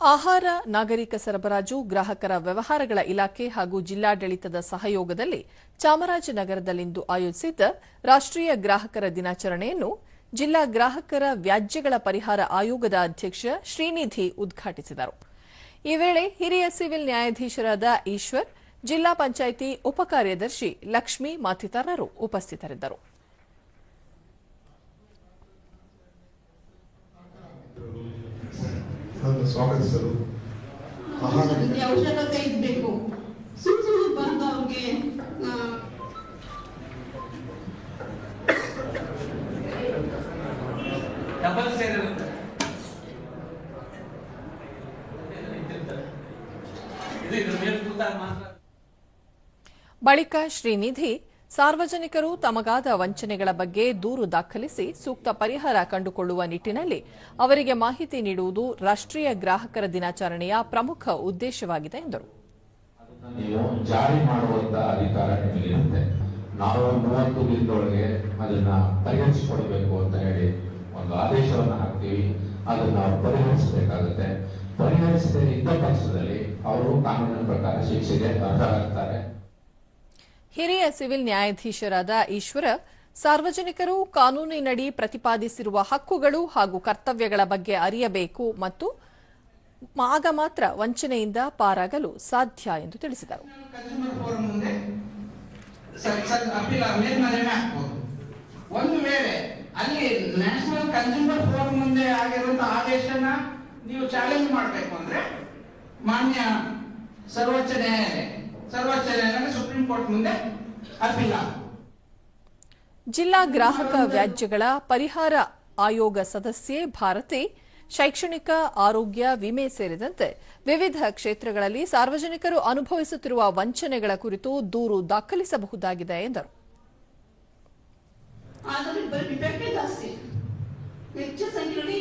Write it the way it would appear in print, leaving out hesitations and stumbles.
ಆಹಾರ, ನಾಗರಿಕ ಸರಬರಾಜು, ಗ್ರಾಹಕರ ವ್ಯವಹಾರಗಳ ಇಲಾಖೆ ಹಾಗೂ ಜಿಲ್ಲಾಡಳಿತದ ಸಹಯೋಗದಲ್ಲಿ ಚಾಮರಾಜನಗರದಲ್ಲಿಂದು ಆಯೋಜಿಸಿದ್ದ ರಾಷ್ಟ್ರೀಯ ಗ್ರಾಹಕರ ದಿನಾಚರಣೆಯನ್ನು ಜಿಲ್ಲಾ ಗ್ರಾಹಕರ ವ್ಯಾಜ್ಯಗಳ ಪರಿಹಾರ ಆಯೋಗದ ಅಧ್ಯಕ್ಷ ಶ್ರೀನಿಧಿ ಉದ್ಘಾಟಿಸಿದರು. ಈ ವೇಳೆ ಹಿರಿಯ ಸಿವಿಲ್ ನ್ಯಾಯಾಧೀಶರಾದ ಈಶ್ವರ್, ಜಿಲ್ಲಾ ಪಂಚಾಯಿತಿ ಉಪಕಾರ್ಯದರ್ಶಿ ಲಕ್ಷ್ಮಿ ಮತ್ತಿತರರು ಉಪಸ್ಥಿತರಿದ್ದರು. ಸ್ವಾಗತಿಸಲು ಅವಶ್ಯಕತೆ ಇರಬೇಕು. ಸುಮ್ಮನೆ ಬಂದು ಅವ್ರಿಗೆ ಡಬಲ್ ಸೇರಿರುತ್ತೆ. ಬಳಿಕ ಶ್ರೀನಿಧಿ ಸಾರ್ವಜನಿಕರು ತಮಗಾದ ವಂಚನೆಗಳ ಬಗ್ಗೆ ದೂರು ದಾಖಲಿಸಿ ಸೂಕ್ತ ಪರಿಹಾರ ಕಂಡುಕೊಳ್ಳುವ ನಿಟ್ಟಿನಲ್ಲಿ ಅವರಿಗೆ ಮಾಹಿತಿ ನೀಡುವುದು ರಾಷ್ಟ್ರೀಯ ಗ್ರಾಹಕರ ದಿನಾಚರಣೆಯ ಪ್ರಮುಖ ಉದ್ದೇಶವಾಗಿದೆ ಎಂದರು. ನೀವು ಜಾರಿ ಮಾಡುವಂತ ಅಧಿಕಾರ ನಿಮಗಿರುತ್ತೆ. ನಾವು 30 ದಿನದೊಳಗೆ ಅದನ್ನ ಪರಿಹರಿಸಿಕೊಡಬೇಕು ಅಂತ ಹೇಳಿ ಒಂದು ಆದೇಶವನ್ನು ಹಾಕ್ತೀವಿ. ಅದನ್ನ ಪರಿಹರಿಸಬೇಕಾಗುತ್ತೆ. ಪರಿಹರಿಸದೇ ಇದ್ದ ಪಕ್ಷದಲ್ಲಿ ಅವರು ಕಾನೂನಿನ ಪ್ರಕಾರ ಶಿಕ್ಷೆಗೆ ಅರ್ಹರಾಗ್ತಾರೆ. ಹಿರಿಯ ಸಿವಿಲ್ ನ್ಯಾಯಾಧೀಶರಾದ ಈಶ್ವರ, ಸಾರ್ವಜನಿಕರು ಕಾನೂನಿನಡಿ ಪ್ರತಿಪಾದಿಸಿರುವ ಹಕ್ಕುಗಳು ಹಾಗೂ ಕರ್ತವ್ಯಗಳ ಬಗ್ಗೆ ಅರಿಯಬೇಕು ಮತ್ತು ಆಗ ಮಾತ್ರ ವಂಚನೆಯಿಂದ ಪಾರಾಗಲು ಸಾಧ್ಯ ಎಂದು ತಿಳಿಸಿದರು. ಒಂದು ವೇಳೆ ಅಲ್ಲಿ ನ್ಯಾಷನಲ್ ಕನ್ಸ್ಯೂಮರ್ ಫೋರಂ ಮುಂದೆ ಆಗಿರುವಂತಹ ಆದೇಶನ ನೀವು ಚಾಲೆಂಜ್ ಮಾಡಬೇಕು ಅಂದ್ರೆ ಮಾನ್ಯ ಸರ್ವೋಚ್ಚ ನ್ಯಾಯಾಲಯ ಸುಪ್ರೀಂ ಕೋರ್ಟ್ ಮುಂದೆ ಅಪೀಲ್. ಜಿಲ್ಲಾ ಗ್ರಾಹಕ ವ್ಯಾಜ್ಯಗಳ ಪರಿಹಾರ ಆಯೋಗ ಸದಸ್ಯೆ ಭಾರತಿ, ಶೈಕ್ಷಣಿಕ, ಆರೋಗ್ಯ, ವಿಮೆ ಸೇರಿದಂತೆ ವಿವಿಧ ಕ್ಷೇತ್ರಗಳಲ್ಲಿ ಸಾರ್ವಜನಿಕರು ಅನುಭವಿಸುತ್ತಿರುವ ವಂಚನೆಗಳ ಕುರಿತು ದೂರು ದಾಖಲಿಸಬಹುದಾಗಿದೆ ಎಂದರು. ಆದರೆ ಜಾಸ್ತಿ ಹೆಚ್ಚು ಸಂಖ್ಯೆಯಲ್ಲಿ